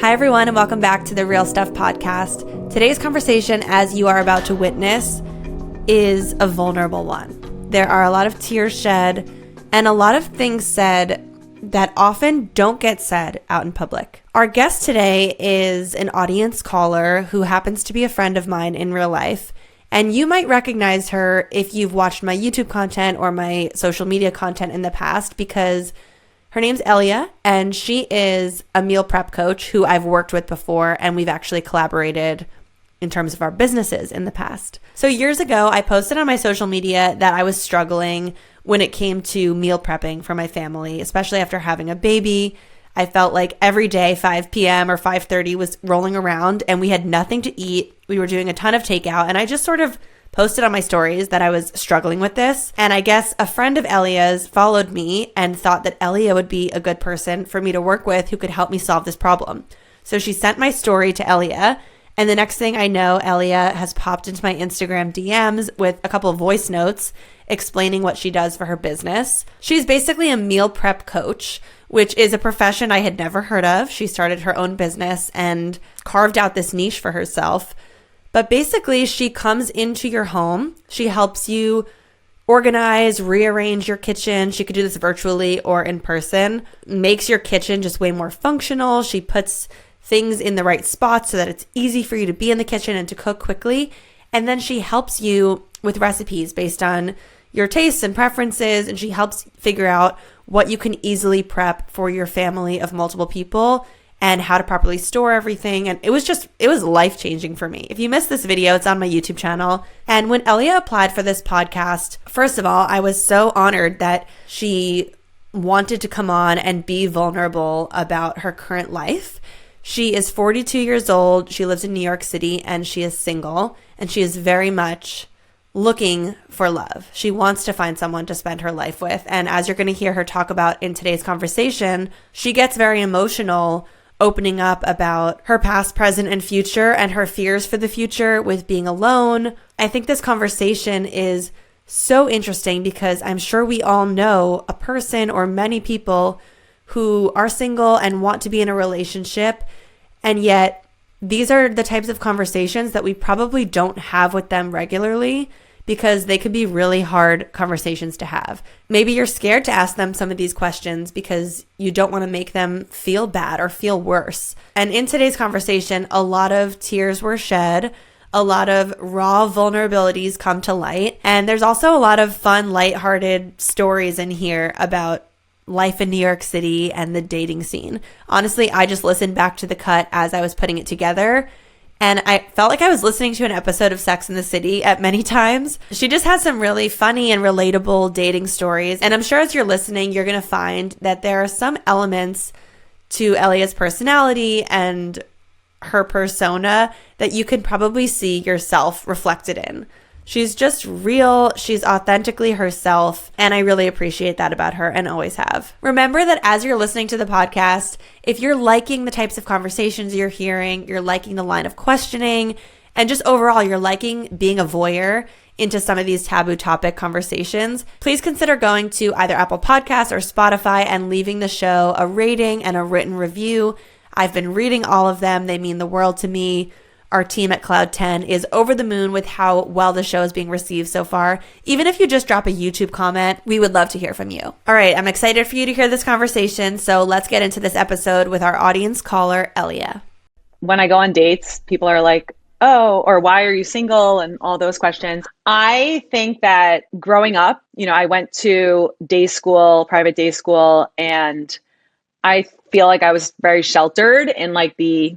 Hi, everyone, and welcome back to the Real Stuff podcast. Today's conversation, as you are about to witness, is a vulnerable one. There are a lot of tears shed and a lot of things said that often don't get said out in public. Our guest today is an audience caller who happens to be a friend of mine in real life, and you might recognize her if you've watched my YouTube content or my social media content in the past, because her name's Elia, and she is a meal prep coach who I've worked with before, and we've actually collaborated in terms of our businesses in the past. So years ago, I posted on my social media that I was struggling when it came to meal prepping for my family, especially after having a baby. I felt like every day, 5 p.m. or 5:30 was rolling around and we had nothing to eat. We were doing a ton of takeout, and I just sort of posted on my stories that I was struggling with this. And I guess a friend of Elia's followed me and thought that Elia would be a good person for me to work with who could help me solve this problem. So she sent my story to Elia, and the next thing I know, Elia has popped into my Instagram DMs with a couple of voice notes explaining what she does for her business. She's basically a meal prep coach, which is a profession I had never heard of. She started her own business and carved out this niche for herself. But basically, she comes into your home. She helps you organize, rearrange your kitchen. She could do this virtually or in person. Makes your kitchen just way more functional. She puts things in the right spots so that it's easy for you to be in the kitchen and to cook quickly. And then she helps you with recipes based on your tastes and preferences. And she helps figure out what you can easily prep for your family of multiple people and how to properly store everything. And it was life-changing for me. If you missed this video, it's on my YouTube channel. And when Elia applied for this podcast, first of all, I was so honored that she wanted to come on and be vulnerable about her current life. She is 42 years old. She lives in New York City, and she is single, and she is very much looking for love. She wants to find someone to spend her life with. And as you're going to hear her talk about in today's conversation, she gets very emotional opening up about her past, present, and future, and her fears for the future with being alone. I think this conversation is so interesting because I'm sure we all know a person or many people who are single and want to be in a relationship, and yet these are the types of conversations that we probably don't have with them regularly because they could be really hard conversations to have. Maybe you're scared to ask them some of these questions because you don't want to make them feel bad or feel worse. And in today's conversation, a lot of tears were shed, a lot of raw vulnerabilities come to light, and there's also a lot of fun, lighthearted stories in here about life in New York City and the dating scene. Honestly, I just listened back to the cut as I was putting it together, and I felt like I was listening to an episode of Sex and the City at many times. She just has some really funny and relatable dating stories. And I'm sure as you're listening, you're going to find that there are some elements to Elia's personality and her persona that you can probably see yourself reflected in. She's just real, she's authentically herself, and I really appreciate that about her and always have. Remember that as you're listening to the podcast, if you're liking the types of conversations you're hearing, you're liking the line of questioning, and just overall you're liking being a voyeur into some of these taboo topic conversations, please consider going to either Apple Podcasts or Spotify and leaving the show a rating and a written review. I've been reading all of them. They mean the world to me. Our team at Cloud 10 is over the moon with how well the show is being received so far. Even if you just drop a YouTube comment, we would love to hear from you. All right, I'm excited for you to hear this conversation, so let's get into this episode with our audience caller, Elia. When I go on dates, people are like, oh, or why are you single? And all those questions. I think that growing up, I went to day school, private day school, and I feel like I was very sheltered in like the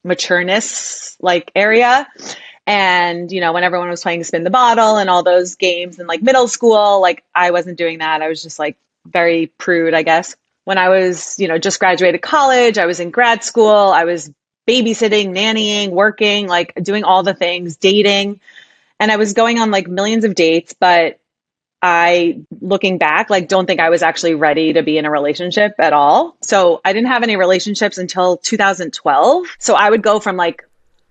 matureness area. And, when everyone was playing spin the bottle and all those games in like middle school, I wasn't doing that. I was just very prude, I guess. When I was, just graduated college, I was in grad school, I was babysitting, nannying, working, doing all the things, dating. And I was going on millions of dates, but I, looking back, don't think I was actually ready to be in a relationship at all. So I didn't have any relationships until 2012. So I would go from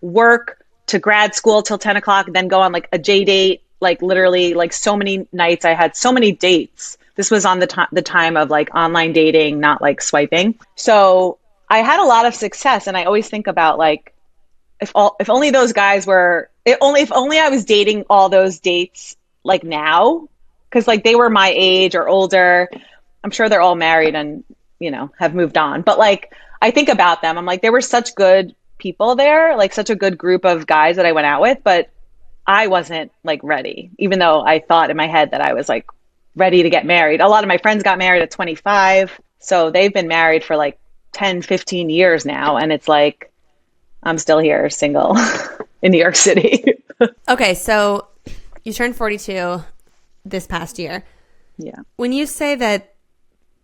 work to grad school till 10 o'clock, then go on a J date, literally so many nights. I had so many dates. This was on the time of online dating, not swiping. So I had a lot of success, and I always think about like if only those guys were if only I was dating all those dates like now, because like they were my age or older. I'm sure they're all married and have moved on. But like I think about them, I'm like they were such good people there, like such a good group of guys that I went out with, but I wasn't like ready, even though I thought in my head that I was like ready to get married. A lot of my friends got married at 25, so they've been married for like 10, 15 years now, and it's like I'm still here single in New York City. Okay, so you turned 42 this past year. Yeah. When you say that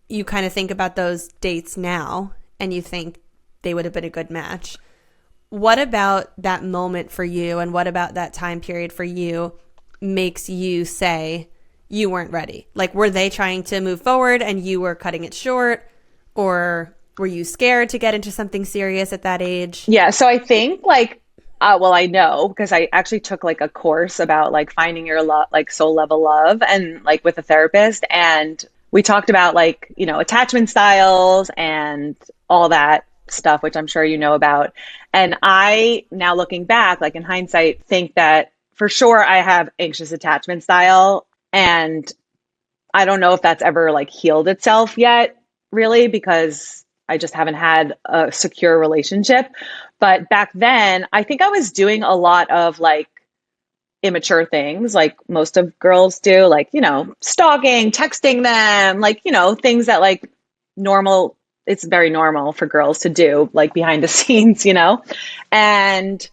you kind of think about those dates now and you think they would have been a good match, what about that moment for you and what about that time period for you makes you say you weren't ready? Like, were they trying to move forward and you were cutting it short, or were you scared to get into something serious at that age? Yeah. So I think like, well, I know because I actually took like a course about like finding your love, like soul level love, and like with a therapist. And we talked about like, attachment styles and all that stuff, which I'm sure you know about. And I, now looking back, like in hindsight, think that for sure I have anxious attachment style. And I don't know if that's ever like healed itself yet, really, because I just haven't had a secure relationship. But back then, I think I was doing a lot of like immature things, like most of girls do, like, stalking, texting them, like, things that like normal, it's very normal for girls to do, like behind the scenes, And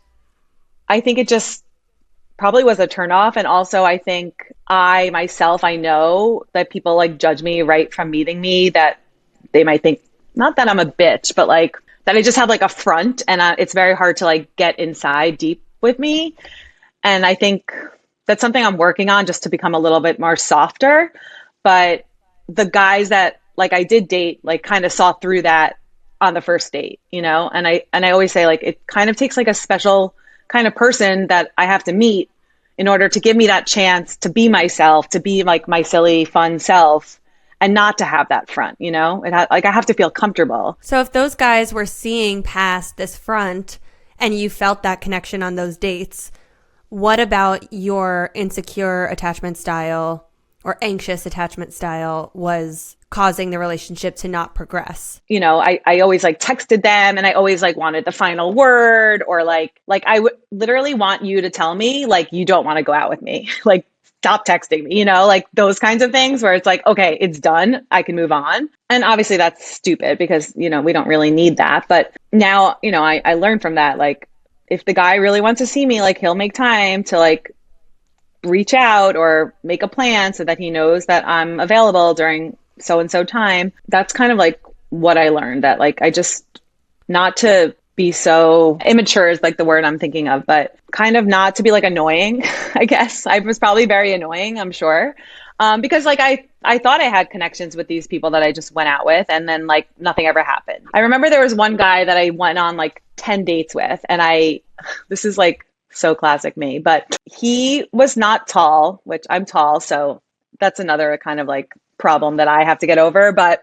I think it just probably was a turnoff. And also, I think I myself, I know that people like judge me right from meeting me, that they might think, not that I'm a bitch, but like that I just have like a front, and it's very hard to like get inside deep with me. And I think that's something I'm working on, just to become a little bit more softer. But the guys that like I did date, like kind of saw through that on the first date, and I always say like it kind of takes like a special kind of person that I have to meet in order to give me that chance to be myself, to be like my silly, fun self, and not to have that front, like I have to feel comfortable. So if those guys were seeing past this front and you felt that connection on those dates, what about your insecure attachment style or anxious attachment style was causing the relationship to not progress? I always like texted them, and I always like wanted the final word, or like I would literally want you to tell me like you don't want to go out with me. Like, stop texting me, like those kinds of things where it's like, okay, it's done, I can move on. And obviously that's stupid because, we don't really need that. But now, I learned from that, like if the guy really wants to see me, like he'll make time to like reach out or make a plan so that he knows that I'm available during so-and-so time. That's kind of like what I learned, that like I just, not to be so immature is like the word I'm thinking of, but kind of not to be like annoying. I guess I was probably very annoying, I'm sure. Because like I thought I had connections with these people that I just went out with, and then like nothing ever happened. I remember there was one guy that I went on like 10 dates with, and this is like so classic me, but he was not tall, which I'm tall. So that's another kind of like problem that I have to get over. But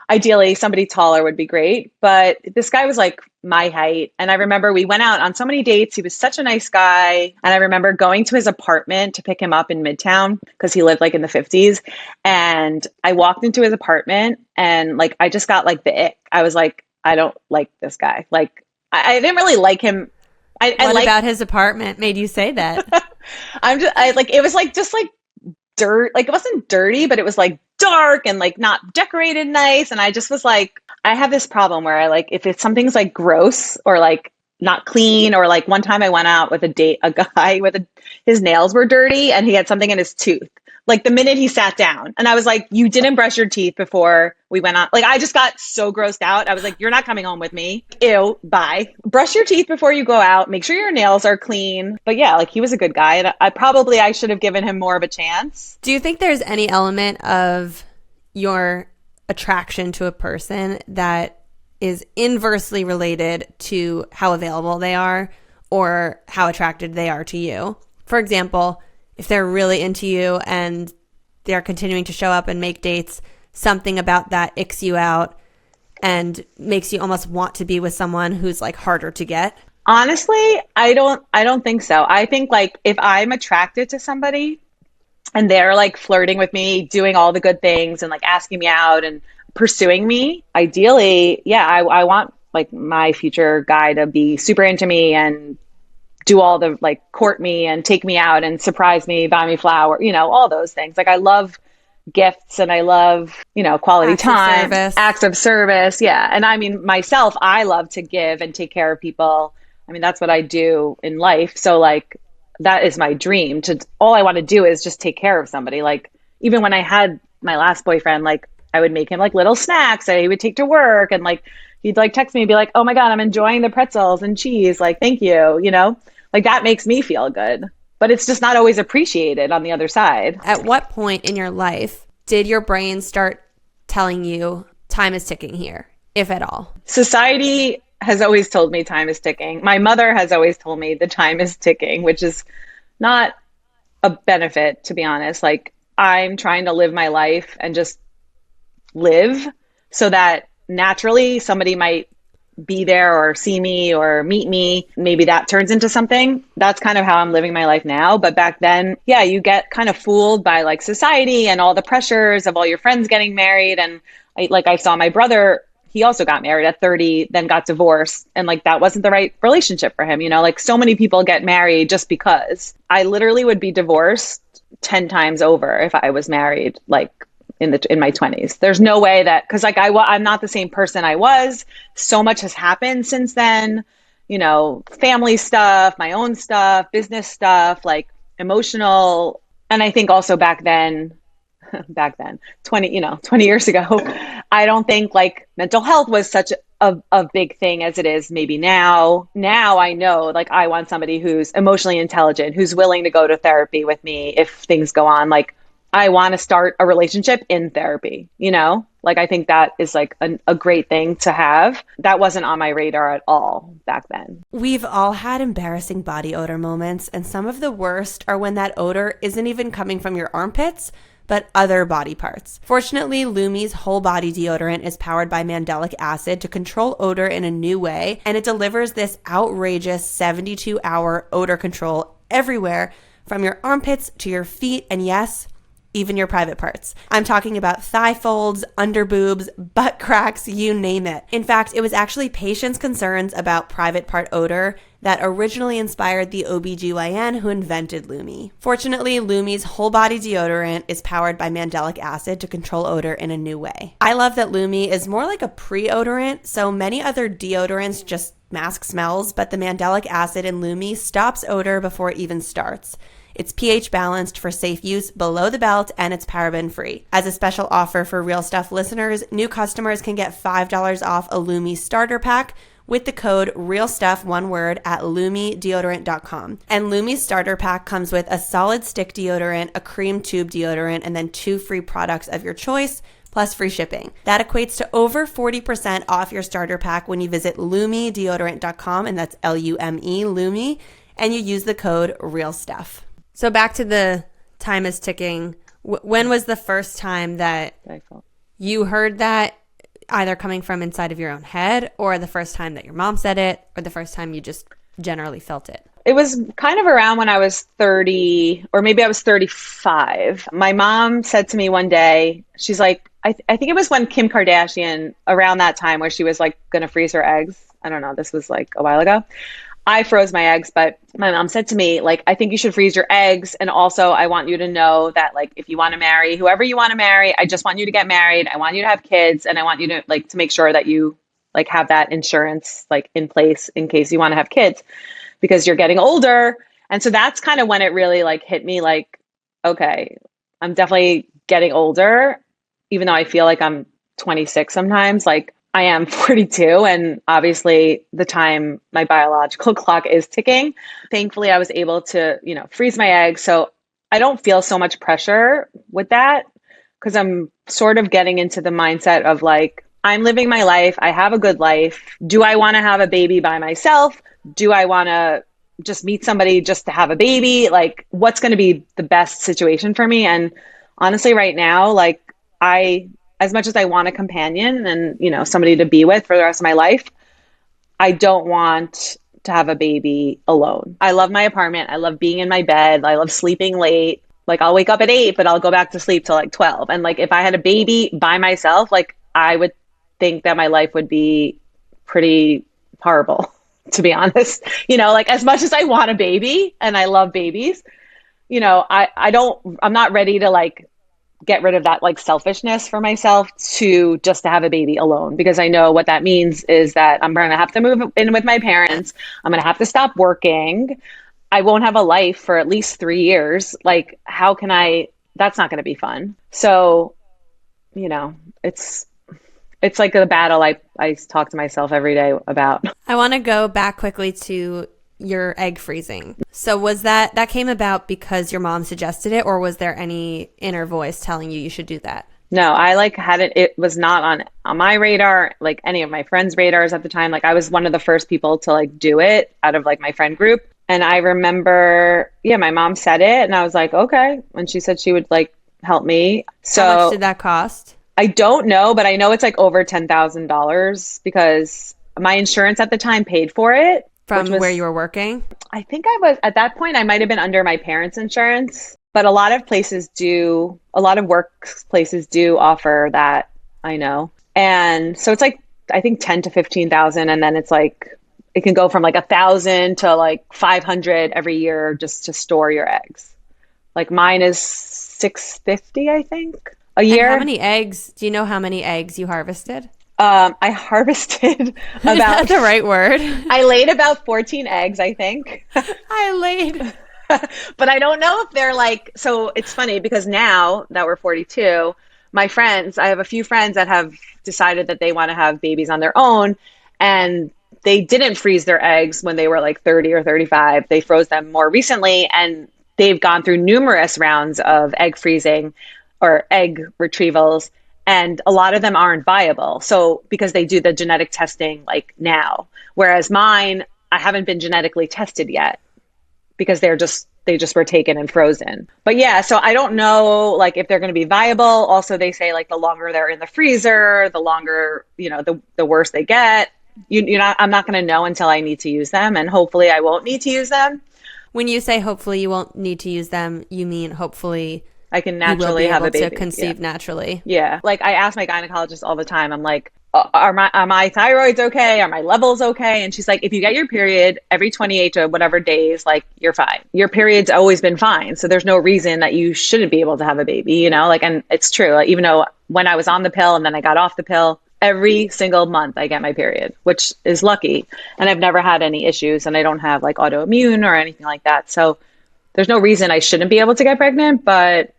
ideally somebody taller would be great. But this guy was like my height. And I remember we went out on so many dates. He was such a nice guy. And I remember going to his apartment to pick him up in Midtown because he lived like in the 50s. And I walked into his apartment, and like, I just got like the ick. I was like, I don't like this guy. Like, I didn't really like him. What about his apartment made you say that? It was like, just like dirt. Like, it wasn't dirty, but it was like dark and like not decorated nice. And I just was like, I have this problem where I like, if it's something's like gross or like not clean, or like one time I went out with a guy his nails were dirty and he had something in his tooth. Like the minute he sat down, and I was like, you didn't brush your teeth before we went on. Like, I just got so grossed out. I was like, you're not coming home with me. Ew, bye. Brush your teeth before you go out. Make sure your nails are clean. But yeah, like he was a good guy. And I should have given him more of a chance. Do you think there's any element of your attraction to a person that is inversely related to how available they are or how attracted they are to you? For example, if they're really into you and they're continuing to show up and make dates, something about that icks you out and makes you almost want to be with someone who's like harder to get? Honestly, I don't think so. I think like if I'm attracted to somebody and they're like flirting with me, doing all the good things and like asking me out and pursuing me, ideally, yeah, I want like my future guy to be super into me and do all the like court me and take me out and surprise me, buy me flower, all those things. Like I love gifts and I love, quality Acts of time, service. acts of service. Yeah. And I mean, myself, I love to give and take care of people. I mean, that's what I do in life. So like, that is my dream all I want to do is just take care of somebody. Like even when I had my last boyfriend, like I would make him like little snacks that he would take to work. And like, he'd like text me and be like, oh my God, I'm enjoying the pretzels and cheese. Like, thank you. Like that makes me feel good, but it's just not always appreciated on the other side. At what point in your life did your brain start telling you time is ticking here, if at all? Society has always told me time is ticking. My mother has always told me the time is ticking, which is not a benefit, to be honest. Like I'm trying to live my life and just live so that naturally somebody might be there or see me or meet me. Maybe that turns into something. That's kind of how I'm living my life now. But back then, yeah, you get kind of fooled by like society and all the pressures of all your friends getting married. And I saw my brother, he also got married at 30, then got divorced. And like, that wasn't the right relationship for him. Like so many people get married just because. I literally would be divorced 10 times over if I was married, like in my 20s. There's no way that, because like I'm not the same person I was. So much has happened since then, family stuff, my own stuff, business stuff, like emotional. And I think also back then 20 years ago, I don't think like mental health was such a big thing as it is maybe now. Now I know like I want somebody who's emotionally intelligent, who's willing to go to therapy with me if things go on. Like I want to start a relationship in therapy, like I think that is like a great thing to have. That wasn't on my radar at all back then. We've all had embarrassing body odor moments, and some of the worst are when that odor isn't even coming from your armpits, but other body parts. Fortunately, Lumi's whole body deodorant is powered by mandelic acid to control odor in a new way, and it delivers this outrageous 72-hour odor control everywhere from your armpits to your feet, and yes, even your private parts. I'm talking about thigh folds, under boobs, butt cracks, you name it. In fact, it was actually patients' concerns about private part odor that originally inspired the OBGYN who invented Lumi. Fortunately, Lumi's whole body deodorant is powered by mandelic acid to control odor in a new way. I love that Lumi is more like a pre-odorant, so many other deodorants just mask smells, but the mandelic acid in Lumi stops odor before it even starts. It's pH balanced for safe use below the belt, and it's paraben free. As a special offer for Real Stuff listeners, new customers can get $5 off a Lumi starter pack with the code REALSTUFF, one word, at LumiDeodorant.com. And Lumi's starter pack comes with a solid stick deodorant, a cream tube deodorant, and then 2 free products of your choice, plus free shipping. That equates to over 40% off your starter pack when you visit LumiDeodorant.com, and that's L-U-M-E, Lumi, and you use the code REALSTUFF. So back to the time is ticking. When was the first time that you heard that, either coming from inside of your own head, or the first time that your mom said it, or the first time you just generally felt it? It was kind of around when I was 30, or maybe I was 35. My mom said to me one day, she's like, I think it was when Kim Kardashian, around that time where she was like going to freeze her eggs. I don't know. This was like a while ago. I froze my eggs, but my mom said to me, like, I think you should freeze your eggs. And also I want you to know that like, if you want to marry whoever you want to marry, I just want you to get married. I want you to have kids. And I want you to like, to make sure that you like have that insurance like in place in case you want to have kids because you're getting older. And so that's kind of when it really like hit me like, okay, I'm definitely getting older, even though I feel like I'm 26 sometimes. Like I am 42, and obviously the time my biological clock is ticking. Thankfully, I was able to, freeze my eggs. So I don't feel so much pressure with that because I'm sort of getting into the mindset of like, I'm living my life. I have a good life. Do I want to have a baby by myself? Do I want to just meet somebody just to have a baby? Like, what's going to be the best situation for me? And honestly, right now, like, I as much as I want a companion and, somebody to be with for the rest of my life, I don't want to have a baby alone. I love my apartment. I love being in my bed. I love sleeping late. Like I'll wake up at 8, but I'll go back to sleep till like 12. And like if I had a baby by myself, like I would think that my life would be pretty horrible, to be honest. Like as much as I want a baby and I love babies, I'm not ready to like get rid of that like selfishness for myself to have a baby alone, because I know what that means is that I'm going to have to move in with my parents. I'm going to have to stop working. I won't have a life for at least 3 years. Like, that's not going to be fun. So, it's like a battle I talk to myself every day about. I want to go back quickly to your egg freezing. So was that came about because your mom suggested it, or was there any inner voice telling you should do that? No, I like had it was not on my radar, like any of my friends' radars at the time. Like I was one of the first people to like do it out of like my friend group. And I remember, my mom said it and I was like, okay. And she said she would like help me. So how much did that cost? I don't know, but I know it's like over $10,000 because my insurance at the time paid for it. From where you were working? I think I was, at that point, I might have been under my parents' insurance, but a lot of workplaces do offer that, I know. And so it's like, I think 10 to 15,000. And then it's like, it can go from like 1,000 to like 500 every year just to store your eggs. Like mine is $650, I think, a year. And how many eggs? Do you know how many eggs you harvested? I harvested about... Is that the right word? I laid about 14 eggs, I think. But I don't know if they're like... So it's funny because now that we're 42, I have a few friends that have decided that they want to have babies on their own, and they didn't freeze their eggs when they were like 30 or 35. They froze them more recently, and they've gone through numerous rounds of egg freezing or egg retrievals. And a lot of them aren't viable. So because they do the genetic testing like now, whereas mine, I haven't been genetically tested yet because they just were taken and frozen. But yeah, so I don't know like if they're going to be viable. Also, they say like the longer they're in the freezer, the longer, the worse they get. I'm not going to know until I need to use them, and hopefully I won't need to use them. When you say hopefully you won't need to use them, you mean hopefully I can naturally have a baby. To conceive naturally. Yeah. Like I ask my gynecologist all the time, I'm like, are my thyroids okay? Are my levels okay? And she's like, if you get your period every 28 to whatever days, like you're fine. Your period's always been fine. So there's no reason that you shouldn't be able to have a baby, and it's true. Like, even though when I was on the pill and then I got off the pill, every single month I get my period, which is lucky. And I've never had any issues, and I don't have like autoimmune or anything like that. So there's no reason I shouldn't be able to get pregnant. But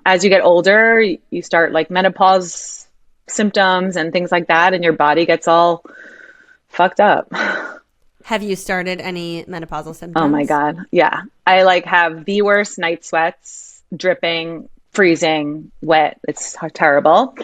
as you get older, you start like menopause symptoms and things like that, and your body gets all fucked up. Have you started any menopausal symptoms? Oh my God. Yeah. I like have the worst night sweats, dripping, freezing, wet. It's terrible.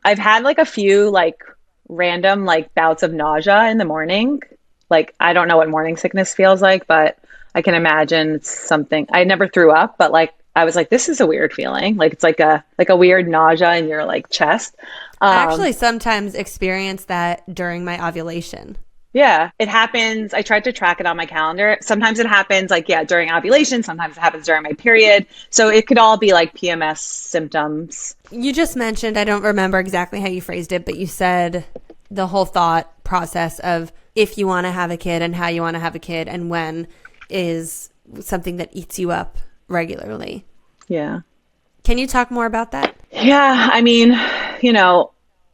I've had like a few like random like bouts of nausea in the morning. Like, I don't know what morning sickness feels like, but I can imagine it's something. I never threw up, but like, I was like, this is a weird feeling. Like, it's like a weird nausea in your like chest. I actually sometimes experience that during my ovulation. Yeah, it happens. I tried to track it on my calendar. Sometimes it happens like, during ovulation. Sometimes it happens during my period. So it could all be like PMS symptoms. You just mentioned, I don't remember exactly how you phrased it, but you said the whole thought process of if you want to have a kid and how you want to have a kid and when is something that eats you up regularly. Yeah. Can you talk more about that? Yeah. I mean,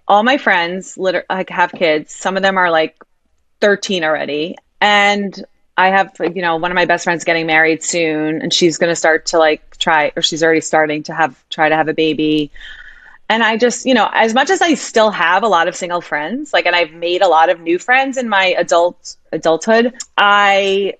all my friends like have kids. Some of them are like 13 already. And I have, one of my best friends getting married soon, and she's going to start to like she's already starting to try to have a baby. And I just, as much as I still have a lot of single friends, like, and I've made a lot of new friends in my adulthood, I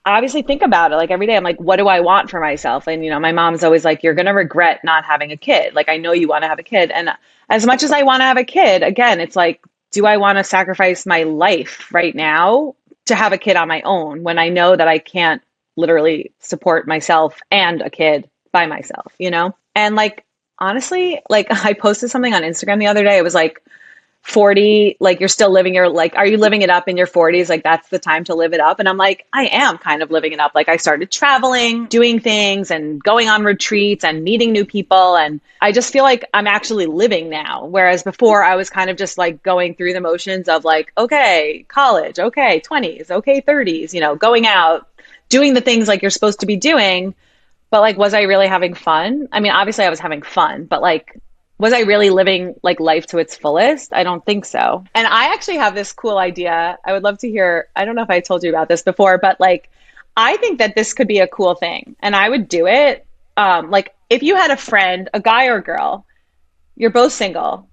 obviously think about it like every day. I'm like, what do I want for myself? And, my mom's always like, you're going to regret not having a kid. Like, I know you want to have a kid. And as much as I want to have a kid, again, it's like, do I want to sacrifice my life right now to have a kid on my own when I know that I can't literally support myself and a kid by myself, And like, honestly, like I posted something on Instagram the other day. It was like 40, like you're still living your, like, are you living it up in your 40s? Like that's the time to live it up. And I'm like, I am kind of living it up. Like I started traveling, doing things and going on retreats and meeting new people. And I just feel like I'm actually living now. Whereas before I was kind of just like going through the motions of like, okay, college, okay, 20s, okay, 30s, you know, going out, doing the things like you're supposed to be doing. But like, was I really having fun? I mean, obviously I was having fun, but like, was I really living like life to its fullest? I don't think so. And I actually have this cool idea. I would love to hear, I don't know if I told you about this before, but like, I think that this could be a cool thing and I would do it. Like if you had a friend, a guy or a girl, you're both single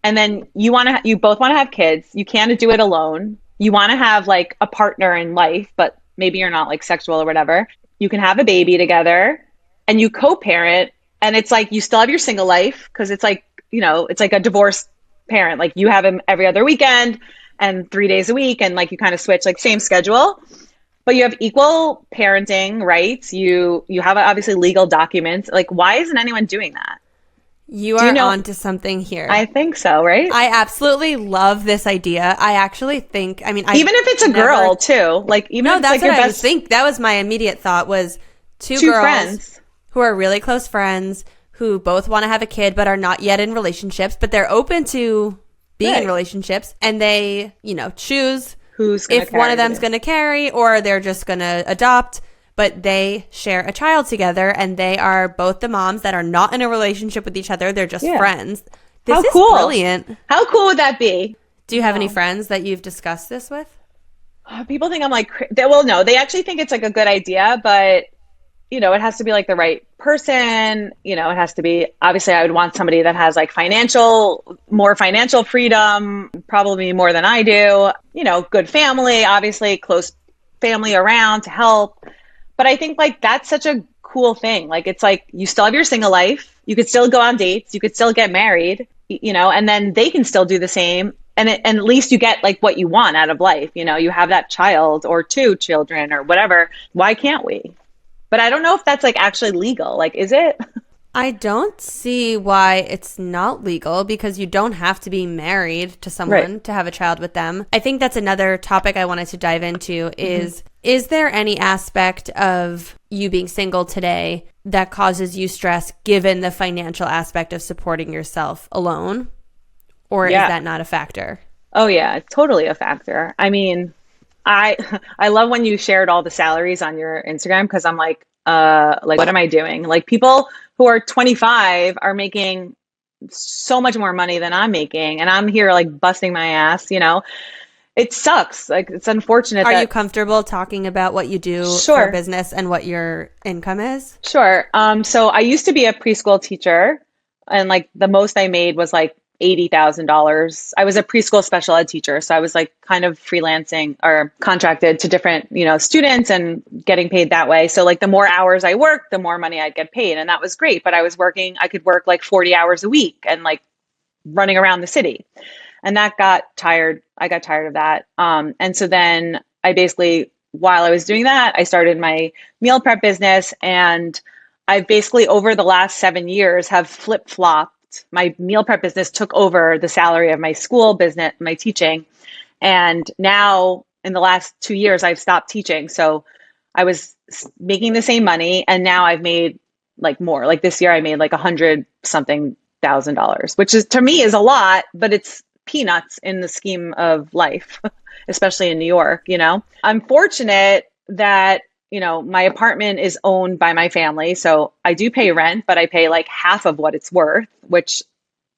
and then you both want to have kids. You can't do it alone. You want to have like a partner in life, but maybe you're not like sexual or whatever. You can have a baby together and you co-parent. And it's like, you still have your single life because it's like, you know, it's like a divorced parent. Like you have him every other weekend and 3 days a week. And like, you kind of switch like same schedule, but you have equal parenting rights. You have obviously legal documents. Like, why isn't anyone doing that? You are onto something here. I think so, right? I absolutely love this idea. I actually think, I mean, even if it's a girl too, like even if it's that's like what I think. That was my immediate thought was two girls friends who are really close friends who both want to have a kid but are not yet in relationships, but they're open to being in relationships, and they, you know, choose if one of them's going to carry or they're just going to adopt, but they share a child together and they are both the moms that are not in a relationship with each other. They're just friends. This is brilliant. How cool would that be? Do you have any friends that you've discussed this with? People think I'm like, well, no, they actually think it's like a good idea, but you know, it has to be like the right person. You know, it has to be, obviously I would want somebody that has like more financial freedom, probably more than I do, you know, good family, obviously close family around to help. But I think like that's such a cool thing. Like, it's like, you still have your single life. You could still go on dates. You could still get married, you know, and then they can still do the same. And at least you get like what you want out of life. You know, you have that child or two children or whatever. Why can't we? But I don't know if that's like actually legal. Like, is it? I don't see why it's not legal because you don't have to be married to someone to have a child with them. I think that's another topic I wanted to dive into is there any aspect of you being single today that causes you stress given the financial aspect of supporting yourself alone? Or is that not a factor? Oh, yeah, it's totally a factor. I mean, I love when you shared all the salaries on your Instagram because I'm like, what am I doing? Like, people who are 25 are making so much more money than I'm making, and I'm here like busting my ass, you know. It sucks. Like, it's unfortunate. Are you comfortable talking about what you do for business and what your income is? Sure. So I used to be a preschool teacher, and like the most I made was like $80,000. I was a preschool special ed teacher. So I was like kind of freelancing or contracted to different, you know, students and getting paid that way. So like the more hours I worked, the more money I'd get paid. And that was great. But I could work like 40 hours a week and like running around the city. And that got tired. I got tired of that. And so then I basically, while I was doing that, I started my meal prep business. And I've basically over the last 7 years have flip-flopped. My meal prep business took over the salary of my school business, my teaching. And now in the last 2 years, I've stopped teaching. So I was making the same money. And now I've made like more. Like this year, I made like $100,000, which is, to me, is a lot, but it's peanuts in the scheme of life, especially in New York. You know, I'm fortunate that, you know, my apartment is owned by my family. So I do pay rent, but I pay like half of what it's worth, which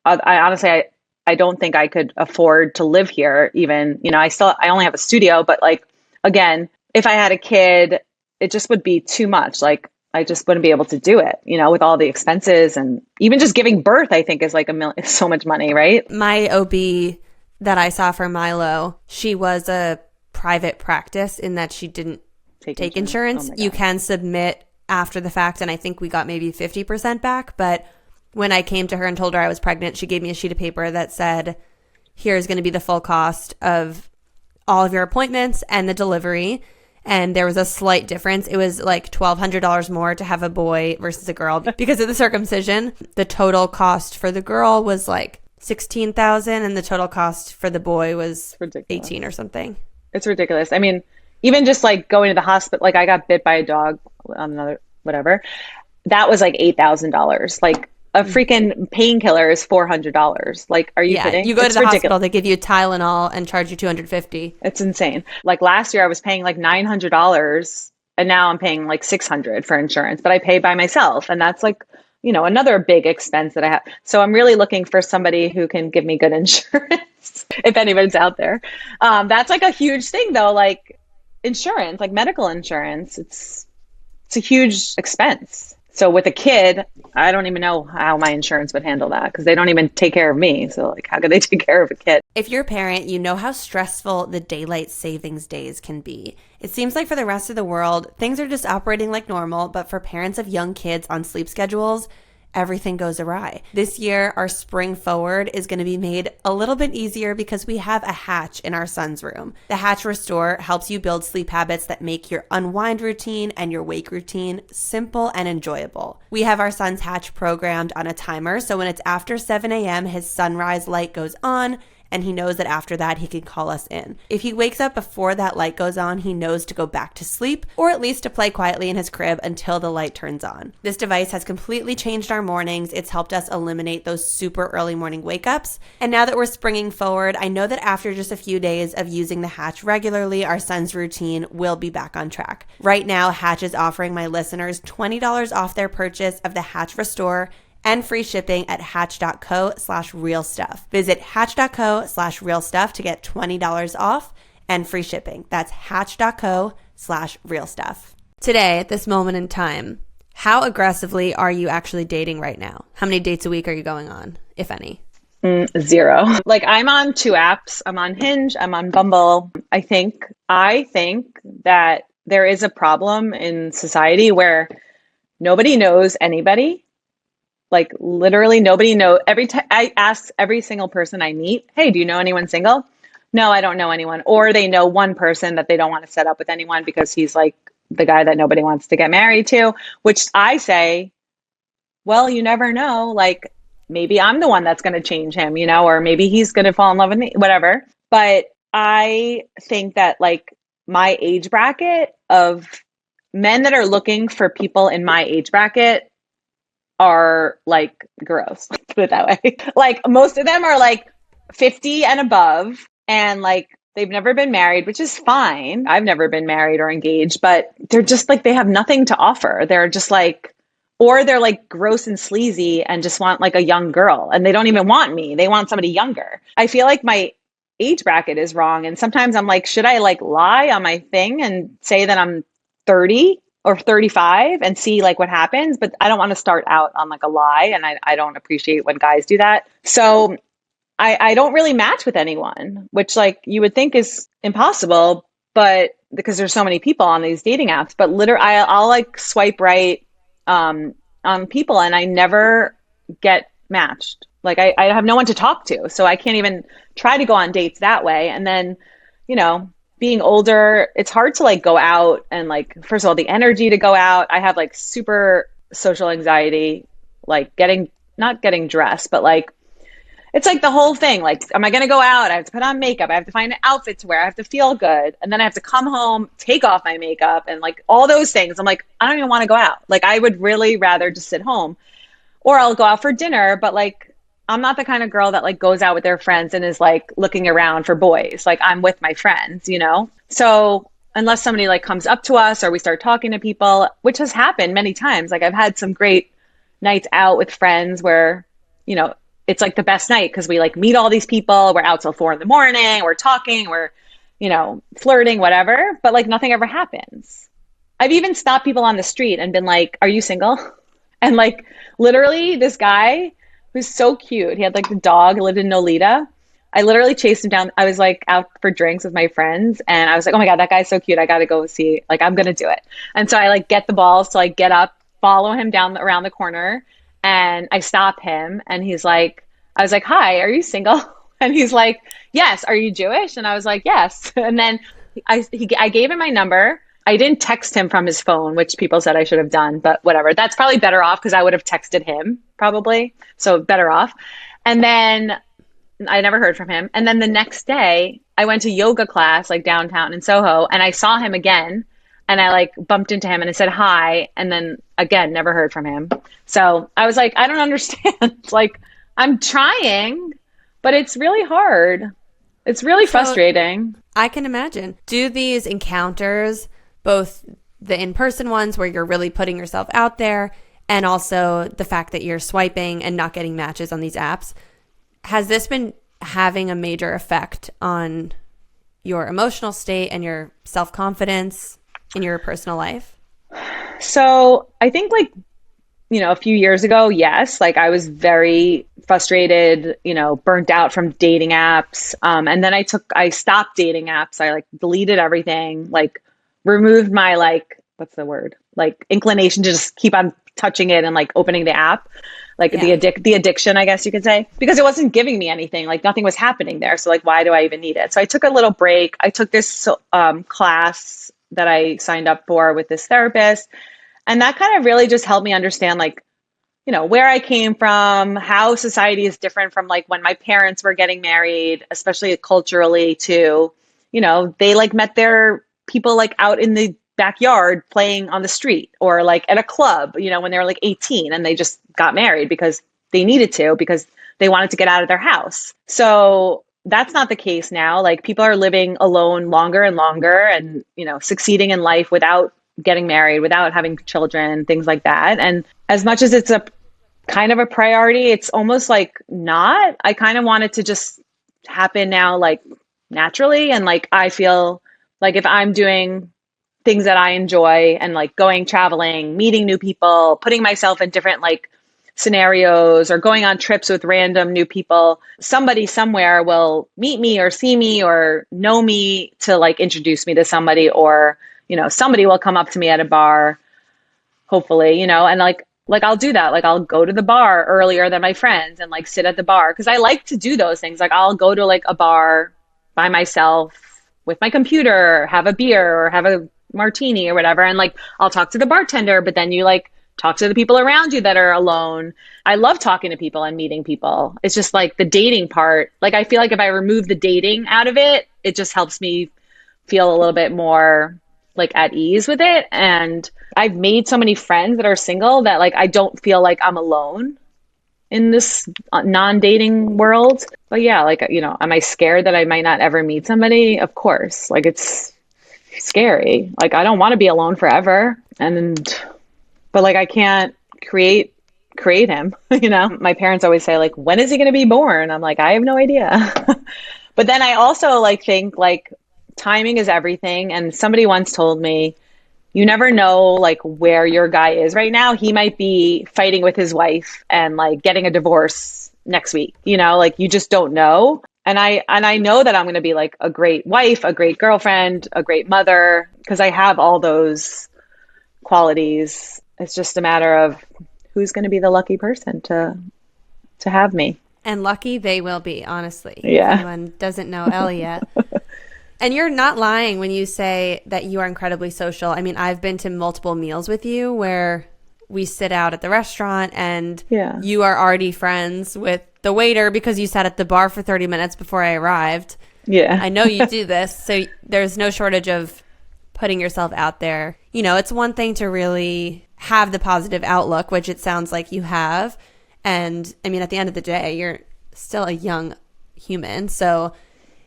I honestly, I don't think I could afford to live here even. You know, I only have a studio, but like, again, if I had a kid, it just would be too much. Like, I just wouldn't be able to do it, you know, with all the expenses, and even just giving birth, I think is like so much money, right? My OB that I saw for Milo, she was a private practice in that she didn't take insurance. You can submit after the fact, and I think we got maybe 50% back. But when I came to her and told her I was pregnant, she gave me a sheet of paper that said, here's going to be the full cost of all of your appointments and the delivery. and there was a slight difference. It was like $1,200 more to have a boy versus a girl because of the circumcision. The total cost for the girl was like $16,000 and the total cost for the boy was $18 or something. It's ridiculous. I mean, even just like going to the hospital, like I got bit by a dog on another whatever. That was like $8,000. Like a freaking painkiller is $400. Like, are you kidding? You go to the hospital, they give you Tylenol and charge you $250. It's insane. Like last year I was paying like $900 and now I'm paying like $600 for insurance, but I pay by myself. And that's like, you know, another big expense that I have. So I'm really looking for somebody who can give me good insurance if anybody's out there. That's like a huge thing though, like insurance, like medical insurance. It's a huge expense. So with a kid, I don't even know how my insurance would handle that because they don't even take care of me. So like, how could they take care of a kid? If you're a parent, you know how stressful the daylight savings days can be. It seems like for the rest of the world, things are just operating like normal, but for parents of young kids on sleep schedules, everything goes awry. This year, our spring forward is going to be made a little bit easier because we have a Hatch in our son's room. The Hatch Restore helps you build sleep habits that make your unwind routine and your wake routine simple and enjoyable. We have our son's Hatch programmed on a timer, so when it's after 7 a.m., his sunrise light goes on, and he knows that after that he can call us in. If he wakes up before that light goes on, he knows to go back to sleep or at least to play quietly in his crib until the light turns on. This device has completely changed our mornings. It's helped us eliminate those super early morning wake ups. And now that we're springing forward, I know that after just a few days of using the Hatch regularly, our son's routine will be back on track. Right now, Hatch is offering my listeners $20 off their purchase of the Hatch Restore and free shipping at hatch.co/realstuff. Visit hatch.co/realstuff to get $20 off and free shipping. That's hatch.co/realstuff. Today, at this moment in time, how aggressively are you actually dating right now? How many dates a week are you going on, if any? 0. Like I'm on 2 apps. I'm on Hinge. I'm on Bumble. I think that there is a problem in society where nobody knows anybody. Like literally nobody knows. Every time I ask every single person I meet, hey, do you know anyone single? No, I don't know anyone. Or they know one person that they don't want to set up with anyone because he's like the guy that nobody wants to get married to, which I say, well, you never know. Like maybe I'm the one that's going to change him, you know, or maybe he's going to fall in love with me, whatever. But I think that like my age bracket of men that are looking for people in my age bracket are like gross, put it that way. Like most of them are like 50 and above and like they've never been married, which is fine. I've never been married or engaged, but they're just like, they have nothing to offer. They're just like, or they're like gross and sleazy and just want like a young girl and they don't even want me. They want somebody younger. I feel like my age bracket is wrong. And sometimes I'm like, should I like lie on my thing and say that I'm 30 or 35 and see like what happens? But I don't want to start out on like a lie. And I don't appreciate when guys do that. So I don't really match with anyone, which like you would think is impossible, but because there's so many people on these dating apps, but literally I'll like swipe right on people and I never get matched. Like I have no one to talk to. So I can't even try to go on dates that way. And then, you know, being older, it's hard to like go out and like, first of all, the energy to go out. I have like super social anxiety, like not getting dressed, but like, it's like the whole thing. Like, am I going to go out? I have to put on makeup. I have to find an outfit to wear. I have to feel good. And then I have to come home, take off my makeup and like all those things. I'm like, I don't even want to go out. Like, I would really rather just sit home or I'll go out for dinner. But like, I'm not the kind of girl that like goes out with their friends and is like looking around for boys. Like I'm with my friends, you know? So unless somebody like comes up to us or we start talking to people, which has happened many times. Like I've had some great nights out with friends where, you know, it's like the best night because we like meet all these people. We're out till 4 a.m. We're talking, we're, you know, flirting, whatever, but like nothing ever happens. I've even stopped people on the street and been like, are you single? And like literally this guy who's so cute. He had like the dog, lived in Nolita. I literally chased him down. I was like out for drinks with my friends and I was like, oh my God, that guy's so cute. I got to go see, like, I'm going to do it. And so I like get the balls to like get up, follow him down around the corner and I stop him and he's like, I was like, hi, are you single? And he's like, yes. Are you Jewish? And I was like, yes. And then I gave him my number I didn't text him from his phone, which people said I should have done, but whatever. That's probably better off because I would have texted him probably. So better off. And then I never heard from him. And then the next day I went to yoga class like downtown in Soho and I saw him again and I like bumped into him and I said hi. And then again, never heard from him. So I was like, I don't understand. Like I'm trying, but it's really hard. It's really frustrating. I can imagine. Do these encounters, both the in-person ones where you're really putting yourself out there and also the fact that you're swiping and not getting matches on these apps, has this been having a major effect on your emotional state and your self-confidence in your personal life? So I think like, a few years ago, yes, like I was very frustrated, burnt out from dating apps. And then I stopped dating apps. I like deleted everything, like removed my like, what's the word? Like inclination to just keep on touching it and like opening the app, like the addiction, I guess you could say, because it wasn't giving me anything, like nothing was happening there. So like, why do I even need it? So I took a little break. I took this class that I signed up for with this therapist. And that kind of really just helped me understand like, where I came from, how society is different from like when my parents were getting married, especially culturally too. They like met their people like out in the backyard playing on the street or like at a club, when they were like 18 and they just got married because they needed to, because they wanted to get out of their house. So that's not the case now. Like people are living alone longer and longer and, succeeding in life without getting married, without having children, things like that. And as much as it's a kind of a priority, it's almost like not. I kind of want it to just happen now, like naturally. And like, I feel like if I'm doing things that I enjoy and like going traveling, meeting new people, putting myself in different like scenarios or going on trips with random new people, somebody somewhere will meet me or see me or know me to like introduce me to somebody, or somebody will come up to me at a bar, hopefully, and like I'll do that. Like I'll go to the bar earlier than my friends and like sit at the bar because I like to do those things. Like I'll go to like a bar by myself with my computer, have a beer or have a martini or whatever. And like, I'll talk to the bartender, but then you like talk to the people around you that are alone. I love talking to people and meeting people. It's just like the dating part. Like, I feel like if I remove the dating out of it, it just helps me feel a little bit more like at ease with it. And I've made so many friends that are single that like, I don't feel like I'm alone in this non-dating world. But yeah, like, am I scared that I might not ever meet somebody? Of course. Like it's scary. Like I don't want to be alone forever. But like I can't create him, My parents always say like, when is he going to be born? I'm like, I have no idea. But then I also like think like timing is everything. And somebody once told me, you never know like where your guy is right now. He might be fighting with his wife and like getting a divorce next week, like you just don't know. And I know that I'm going to be like a great wife, a great girlfriend, a great mother, because I have all those qualities. It's just a matter of who's going to be the lucky person to have me. And lucky they will be, honestly. Yeah. If anyone doesn't know Ellie yet. And you're not lying when you say that you are incredibly social. I mean, I've been to multiple meals with you where we sit out at the restaurant and you are already friends with the waiter because you sat at the bar for 30 minutes before I arrived. Yeah. I know you do this. So there's no shortage of putting yourself out there. It's one thing to really have the positive outlook, which it sounds like you have. And I mean, at the end of the day, you're still a young human. So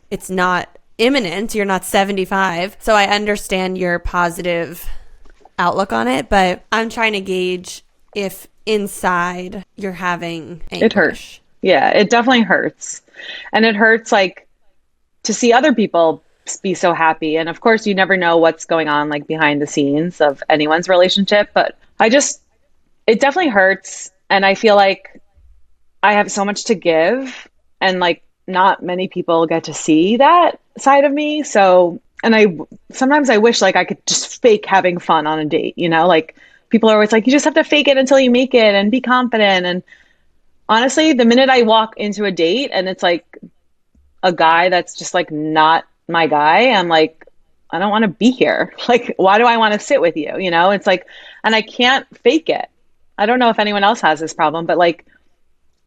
it's not imminent. You're not 75. So I understand your positive outlook on it, but I'm trying to gauge if inside you're having anguish. It hurts. Yeah, it definitely hurts. And it hurts like to see other people be so happy. And of course, you never know what's going on like behind the scenes of anyone's relationship, but it definitely hurts. And I feel like I have so much to give and like not many people get to see that side of me. So, and sometimes I wish like I could just fake having fun on a date, like people are always like, you just have to fake it until you make it and be confident. And honestly, the minute I walk into a date and it's like a guy that's just like not my guy, I'm like, I don't want to be here. Like, why do I want to sit with you? You know, it's like, and I can't fake it. I don't know if anyone else has this problem, but like,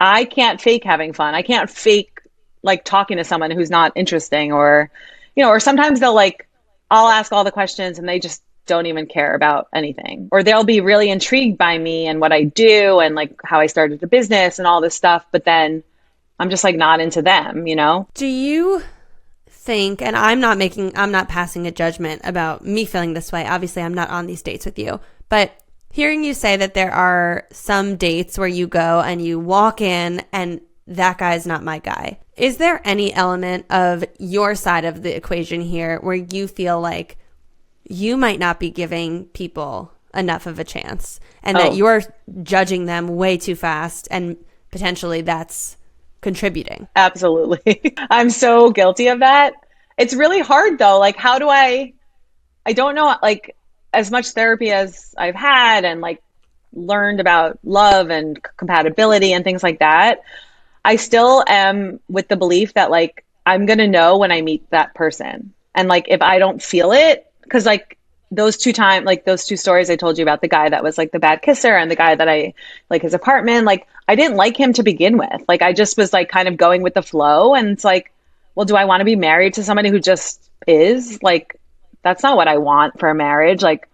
I can't fake having fun. I can't fake like talking to someone who's not interesting, or, you know, or sometimes they'll like, I'll ask all the questions and they just don't even care about anything, or they'll be really intrigued by me and what I do and like how I started the business and all this stuff. But then I'm just like not into them, you know? Do you think, and I'm not passing a judgment about me feeling this way. Obviously, I'm not on these dates with you, but hearing you say that there are some dates where you go and you walk in and that guy's not my guy. Is there any element of your side of the equation here where you feel like you might not be giving people enough of a chance and that you're judging them way too fast and potentially that's contributing? Absolutely. I'm so guilty of that. It's really hard though. Like, how do I don't know, like as much therapy as I've had and like learned about love and compatibility and things like that, I still am with the belief that like, I'm going to know when I meet that person. And like, if I don't feel it, cause like those two stories I told you about, the guy that was like the bad kisser and the guy that I like his apartment, like I didn't like him to begin with. Like I just was like kind of going with the flow. And it's like, well, do I want to be married to somebody who just is? Like, that's not what I want for a marriage. Like,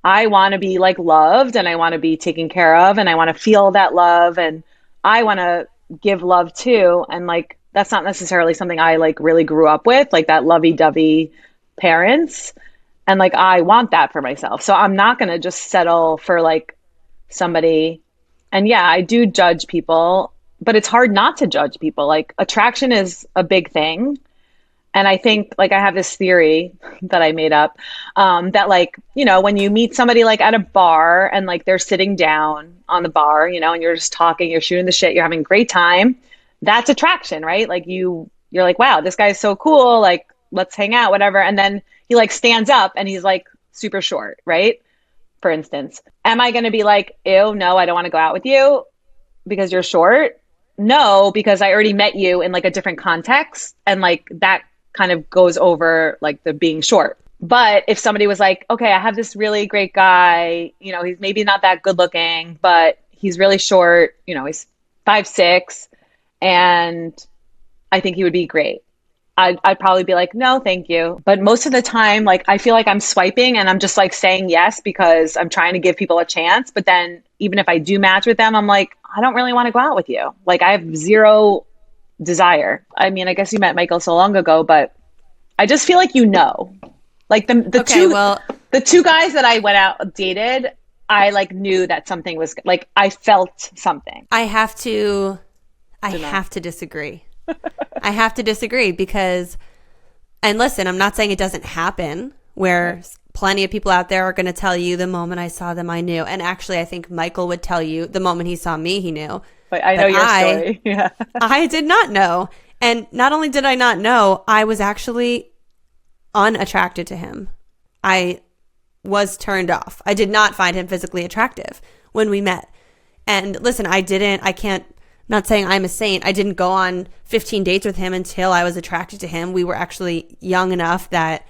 I want to be like loved and I want to be taken care of and I want to feel that love and I want to give love too. And like, that's not necessarily something I like really grew up with, like that lovey-dovey parents. And like, I want that for myself. So I'm not going to just settle for like somebody. And yeah, I do judge people, but it's hard not to judge people. Like attraction is a big thing. And I think like I have this theory that I made up that like, you know, when you meet somebody like at a bar and like they're sitting down on the bar, you know, and you're just talking, you're shooting the shit, you're having a great time. That's attraction, right? Like you're like, wow, this guy's so cool. Like, let's hang out, whatever. And then he like stands up and he's like super short, right? For instance, am I going to be like, ew, no, I don't want to go out with you because you're short? No, because I already met you in like a different context. And like that kind of goes over like the being short. But if somebody was like, okay, I have this really great guy, you know, he's maybe not that good looking, but he's really short, you know, he's 5'6", and I think he would be great. I'd probably be like, no, thank you. But most of the time, like, I feel like I'm swiping and I'm just like saying yes because I'm trying to give people a chance. But then even if I do match with them, I'm like, I don't really want to go out with you. Like, I have zero desire. I mean, I guess you met Michael so long ago, but I just feel like, you know, like the two guys that I went out dated, I like knew that something was like, I felt something. I have to disagree. I have to disagree because, and listen, I'm not saying it doesn't happen where plenty of people out there are going to tell you the moment I saw them, I knew. And actually, I think Michael would tell you the moment he saw me, he knew. But I know your story. Yeah. I did not know. And not only did I not know, I was actually unattracted to him. I was turned off. I did not find him physically attractive when we met. And listen, not saying I'm a saint. I didn't go on 15 dates with him until I was attracted to him. We were actually young enough that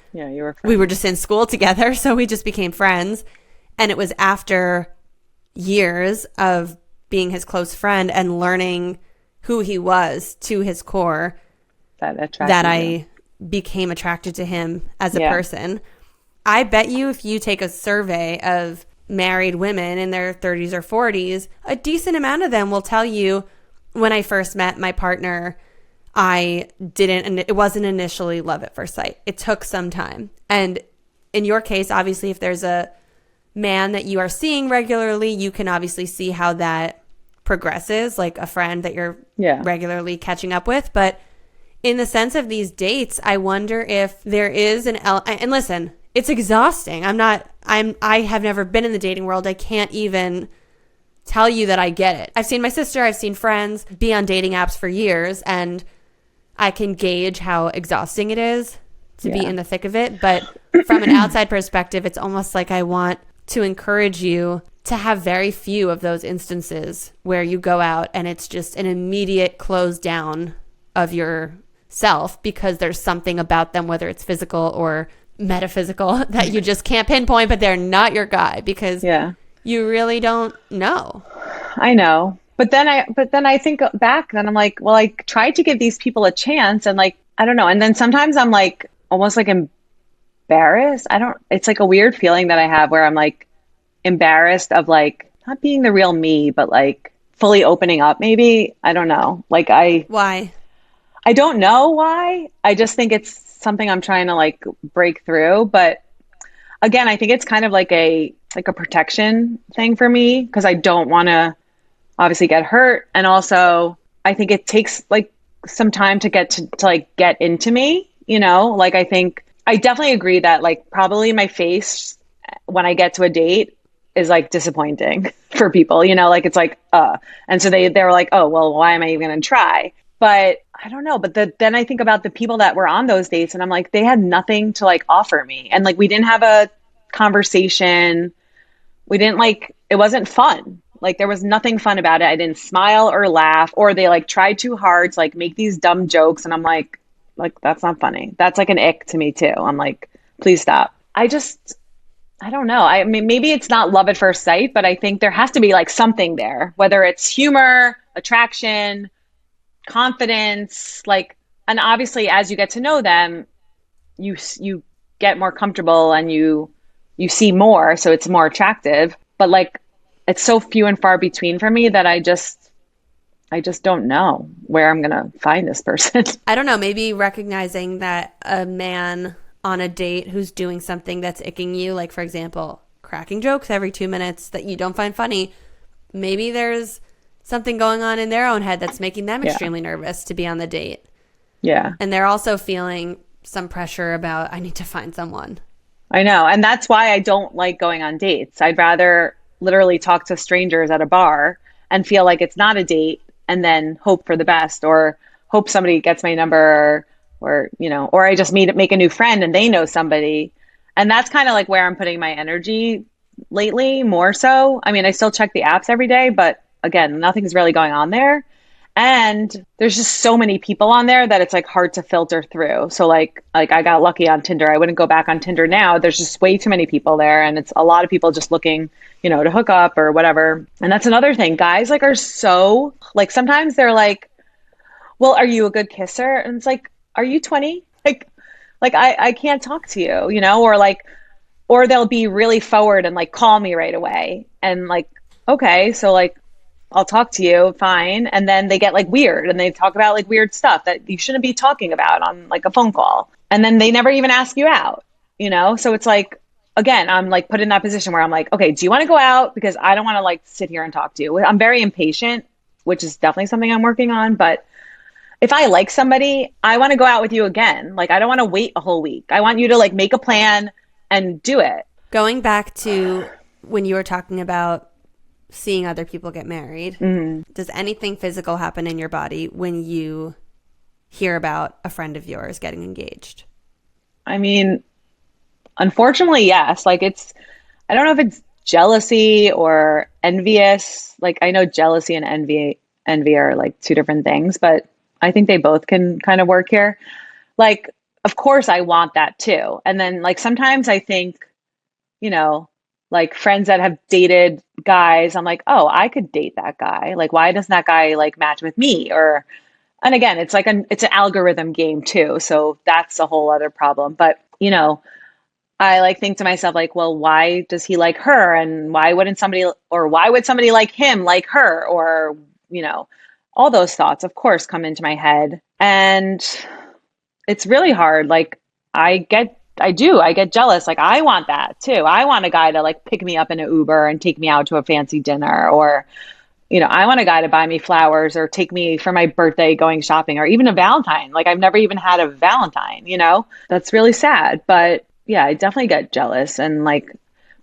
we were just in school together. So we just became friends. And it was after years of being his close friend and learning who he was to his core that I became attracted to him as a person. I bet you if you take a survey of married women in their 30s or 40s, a decent amount of them will tell you, when I first met my partner, it wasn't initially love at first sight. It took some time. And in your case, obviously, if there's a man that you are seeing regularly, you can obviously see how that progresses, like a friend that you're regularly catching up with. But in the sense of these dates, I wonder if there is and listen, it's exhausting. I have never been in the dating world. I can't even tell you that I get it. I've seen my sister, I've seen friends be on dating apps for years, and I can gauge how exhausting it is to be in the thick of it. But from an outside perspective, it's almost like I want to encourage you to have very few of those instances where you go out and it's just an immediate close down of yourself because there's something about them, whether it's physical or metaphysical that you just can't pinpoint, but they're not your guy because you really don't know. I know. But then I think back and I'm like, well, I tried to give these people a chance and like, I don't know. And then sometimes I'm like, almost like embarrassed. It's like a weird feeling that I have where I'm like embarrassed of like not being the real me, but like fully opening up maybe. I don't know. Like Why? I don't know why. I just think it's something I'm trying to like break through. But again, I think it's kind of like a protection thing for me because I don't want to obviously get hurt. And also I think it takes like some time to get to like get into me, you know, like I think I definitely agree that like probably my face when I get to a date is like disappointing for people, you know, like it's like, and so they're like, oh, well, why am I even going to try? But I don't know. But then I think about the people that were on those dates and I'm like, they had nothing to like offer me. And like, we didn't have a conversation. We didn't like, it wasn't fun. Like there was nothing fun about it. I didn't smile or laugh, or they like tried too hard to like make these dumb jokes. And I'm like, that's not funny. That's like an ick to me too. I'm like, please stop. I don't know. I mean, maybe it's not love at first sight, but I think there has to be like something there, whether it's humor, attraction, confidence, like, and obviously as you get to know them, you get more comfortable and you see more. So it's more attractive, but like, it's so few and far between for me that I just don't know where I'm going to find this person. I don't know. Maybe recognizing that a man on a date who's doing something that's icking you, like for example, cracking jokes every 2 minutes that you don't find funny, maybe there's something going on in their own head that's making them extremely nervous to be on the date. Yeah. And they're also feeling some pressure about, I need to find someone. I know. And that's why I don't like going on dates. I'd rather literally talk to strangers at a bar and feel like it's not a date and then hope for the best or hope somebody gets my number or you know, or I just make a new friend and they know somebody. And that's kind of like where I'm putting my energy lately more so. I mean, I still check the apps every day, but again, nothing's really going on there. And there's just so many people on there that it's like hard to filter through. So like I got lucky on Tinder. I wouldn't go back on Tinder now. There's just way too many people there. And it's a lot of people just looking, you know, to hook up or whatever. And that's another thing. Guys like are so like, sometimes they're like, well, are you a good kisser? And it's like, are you 20? Like I can't talk to you, you know, or they'll be really forward and like call me right away. And like, okay, so like, I'll talk to you, fine. And then they get like weird and they talk about like weird stuff that you shouldn't be talking about on like a phone call. And then they never even ask you out, you know? So it's like, again, I'm like put in that position where I'm like, okay, do you want to go out? Because I don't want to like sit here and talk to you. I'm very impatient, which is definitely something I'm working on. But if I like somebody, I want to go out with you again. Like, I don't want to wait a whole week. I want you to like make a plan and do it. Going back to when you were talking about seeing other people get married, does anything physical happen in your body when you hear about a friend of yours getting engaged? I mean, unfortunately, yes. Like I don't know if it's jealousy or envious. Like I know jealousy and envy are like two different things, but I think they both can kind of work here. Like, of course I want that too. And then like, sometimes I think, you know, like friends that have dated guys, I'm like, oh, I could date that guy. Like, why doesn't that guy like match with me? And again, it's like it's an algorithm game too. So that's a whole other problem. But, you know, I like think to myself, like, well, why does he like her? And why would somebody like him like her? Or, you know, all those thoughts, of course, come into my head. And it's really hard. Like, I get jealous. Like, I want that too. I want a guy to like pick me up in an Uber and take me out to a fancy dinner, or, you know, I want a guy to buy me flowers or take me for my birthday going shopping, or even a Valentine. Like, I've never even had a Valentine, you know, that's really sad. But yeah, I definitely get jealous. And like,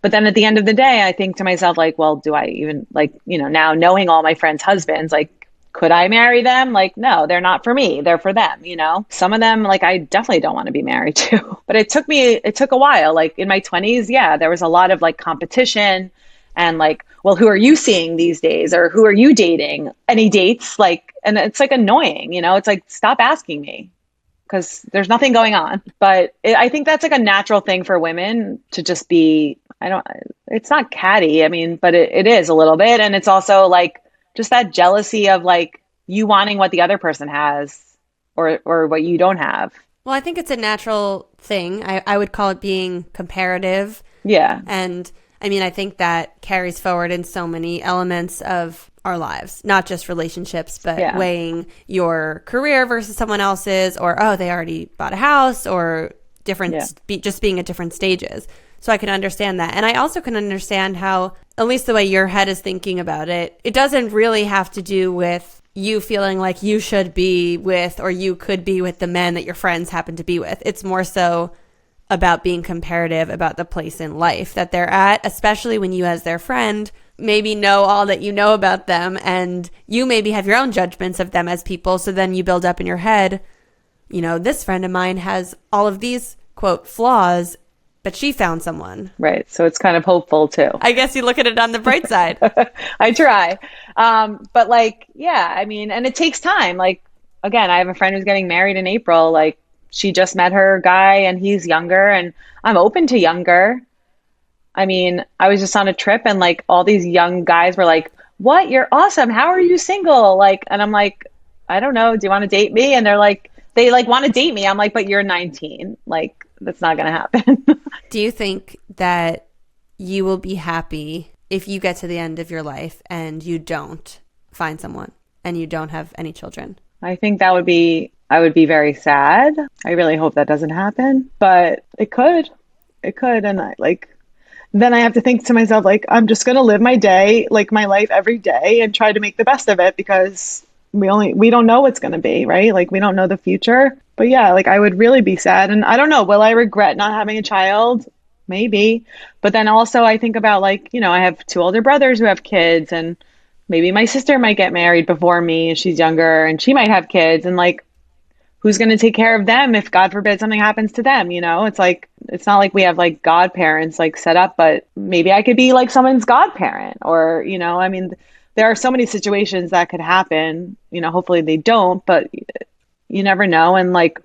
but then at the end of the day, I think to myself, like, well, do I even like, you know, now knowing all my friends' husbands, like, could I marry them? Like, no, they're not for me. They're for them, you know? Some of them, like, I definitely don't want to be married to. But it took a while. Like, in my 20s, yeah, there was a lot of, like, competition and, like, well, who are you seeing these days? Or who are you dating? Any dates? Like, and it's, like, annoying, you know? It's like, stop asking me. because there's nothing going on. But I think that's like a natural thing for women to just be, it's not catty. I mean, but it is a little bit. And it's also like just that jealousy of like you wanting what the other person has or what you don't have. Well, I think it's a natural thing. I would call it being comparative. Yeah. And I mean, I think that carries forward in so many elements of our lives, not just relationships, but weighing your career versus someone else's, or, oh, they already bought a house, or just being at different stages. So I can understand that. And I also can understand how, at least the way your head is thinking about it, it doesn't really have to do with you feeling like you should be with, or you could be with the men that your friends happen to be with. It's more so about being comparative about the place in life that they're at, especially when you as their friend maybe know all that you know about them, and you maybe have your own judgments of them as people. So then you build up in your head, you know, this friend of mine has all of these, quote, flaws, but she found someone. Right. So it's kind of hopeful too. I guess you look at it on the bright side. I try. But like, yeah, I mean, and it takes time. Like, again, I have a friend who's getting married in April. Like, she just met her guy and he's younger, and I'm open to younger. I mean, I was just on a trip and like all these young guys were like, "What? You're awesome. How are you single?" Like, and I'm like, "I don't know. Do you want to date me?" And they're like, they like want to date me. I'm like, "But you're 19. Like, that's not going to happen." Do you think that you will be happy if you get to the end of your life and you don't find someone and you don't have any children? I think I would be very sad. I really hope that doesn't happen, but it could. And then I have to think to myself, like, I'm just going to live my day, like my life every day, and try to make the best of it, because we don't know what's going to be, right? Like, we don't know the future. But yeah, like, I would really be sad. And I don't know, will I regret not having a child? Maybe. But then also I think about, like, you know, I have 2 older brothers who have kids, and maybe my sister might get married before me and she's younger and she might have kids, and like, who's going to take care of them if God forbid something happens to them? You know, it's like, it's not like we have like godparents like set up, but maybe I could be like someone's godparent, or, you know, I mean, there are so many situations that could happen, you know, hopefully they don't, but you never know. And like,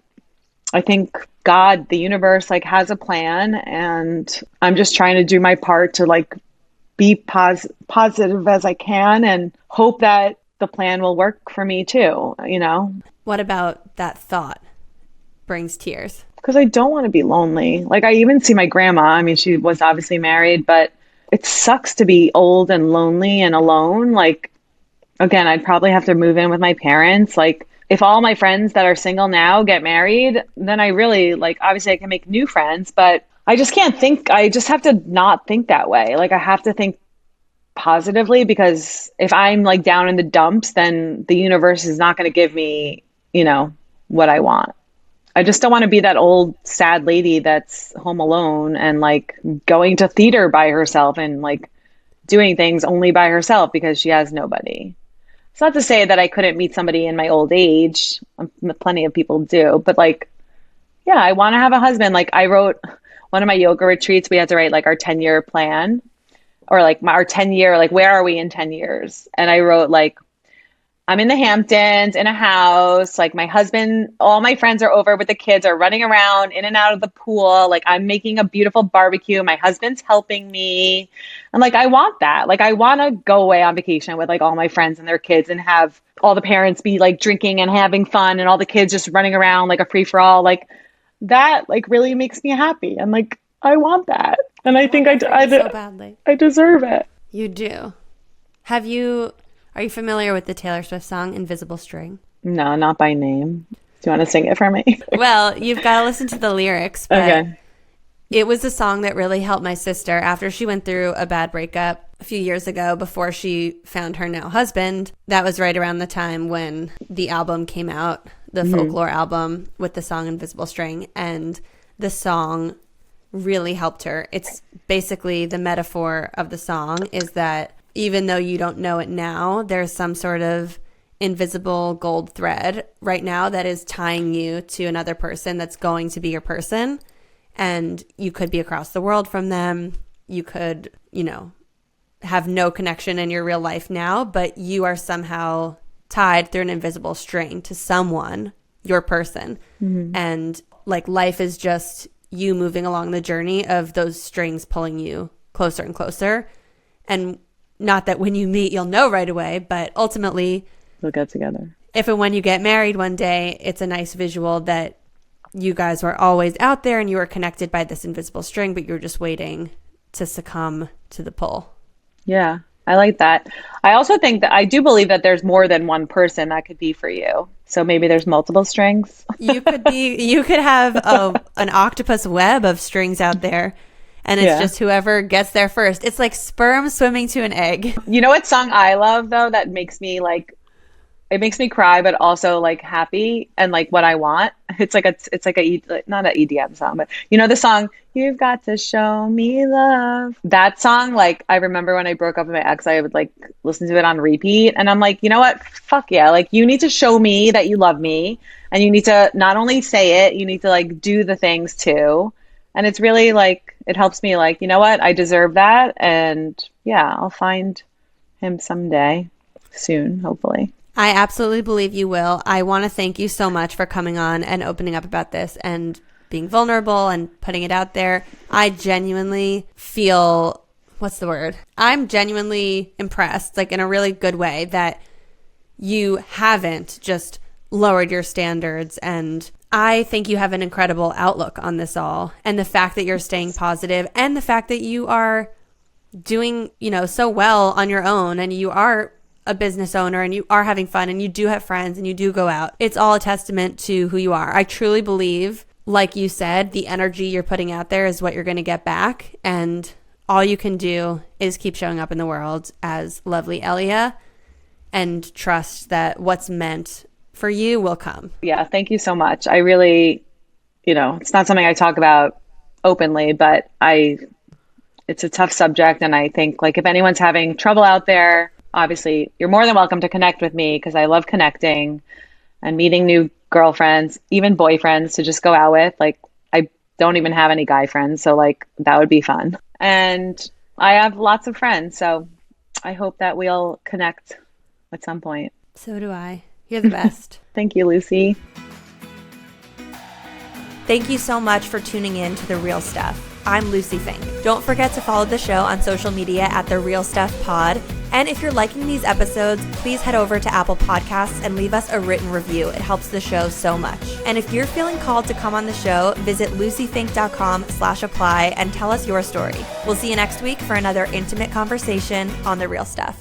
I think God, the universe, like has a plan, and I'm just trying to do my part to like be positive as I can and hope that the plan will work for me too, you know? What about that thought brings tears? Because I don't want to be lonely. Like, I even see my grandma. I mean, she was obviously married, but it sucks to be old and lonely and alone. Like, again, I'd probably have to move in with my parents. Like, if all my friends that are single now get married, then I really, like, obviously I can make new friends, but I just can't think. I just have to not think that way. Like, I have to think positively, because if I'm like down in the dumps, then the universe is not going to give me, you know, what I want. I just don't want to be that old sad lady that's home alone and like going to theater by herself and like doing things only by herself because she has nobody. It's not to say that I couldn't meet somebody in my old age. Plenty of people do, but like, yeah, I want to have a husband. Like, I wrote one of my yoga retreats, we had to write like our 10-year plan, or like our 10-year, like, where are we in 10 years? And I wrote like, I'm in the Hamptons in a house, like my husband, all my friends are over with the kids, are running around in and out of the pool. Like, I'm making a beautiful barbecue. My husband's helping me. And like, I want that. Like, I want to go away on vacation with like all my friends and their kids, and have all the parents be like drinking and having fun, and all the kids just running around like a free for all. Like, that like really makes me happy. And like, I want that. And I think so badly. I deserve it. You do. Are you familiar with the Taylor Swift song Invisible String? No, not by name. Do you want to sing it for me? Well, you've got to listen to the lyrics. But okay. It was a song that really helped my sister after she went through a bad breakup a few years ago before she found her now husband. That was right around the time when the album came out, the Folklore album with the song Invisible String. And the song really helped her. It's basically the metaphor of the song is that even though you don't know it now, there's some sort of invisible gold thread right now that is tying you to another person that's going to be your person. And you could be across the world from them. You could, you know, have no connection in your real life now, but you are somehow tied through an invisible string to someone your person. And like life is just you moving along the journey of those strings pulling you closer and closer. And not that when you meet, you'll know right away, but ultimately we'll get together. If and when you get married one day, it's a nice visual that you guys were always out there and you were connected by this invisible string, but you were just waiting to succumb to the pull. Yeah, I like that. I also think that I do believe that there's more than one person that could be for you. So maybe there's multiple strings. You could have an octopus web of strings out there. And it's just whoever gets there first. It's like sperm swimming to an egg. You know what song I love though that makes me like, it makes me cry but also like happy and like what I want. It's like not an EDM song, but you know the song "You've Got to Show Me Love." That song, like I remember when I broke up with my ex, I would like listen to it on repeat, and I'm like, you know what? Fuck yeah! Like you need to show me that you love me, and you need to not only say it, you need to like do the things too. And it's really like, it helps me like, you know what? I deserve that. And yeah, I'll find him someday soon, hopefully. I absolutely believe you will. I want to thank you so much for coming on and opening up about this and being vulnerable and putting it out there. I genuinely feel, what's the word? I'm genuinely impressed, like in a really good way, that you haven't just lowered your standards, and I think you have an incredible outlook on this all, and the fact that you're staying positive, and the fact that you are doing, so well on your own, and you are a business owner, and you are having fun, and you do have friends, and you do go out. It's all a testament to who you are. I truly believe, like you said, the energy you're putting out there is what you're going to get back, and all you can do is keep showing up in the world as lovely Elia and trust that what's meant for you will come. Yeah, thank you so much. I really, it's not something I talk about openly, but it's a tough subject. And I think like if anyone's having trouble out there, obviously you're more than welcome to connect with me because I love connecting and meeting new girlfriends, even boyfriends to just go out with. Like I don't even have any guy friends. So like that would be fun. And I have lots of friends. So I hope that we'll connect at some point. So do I. You're the best. Thank you, Lucie. Thank you so much for tuning in to The Real Stuff. I'm Lucie Fink. Don't forget to follow the show on social media at The Real Stuff Pod. And if you're liking these episodes, please head over to Apple Podcasts and leave us a written review. It helps the show so much. And if you're feeling called to come on the show, visit luciefink.com/apply and tell us your story. We'll see you next week for another intimate conversation on The Real Stuff.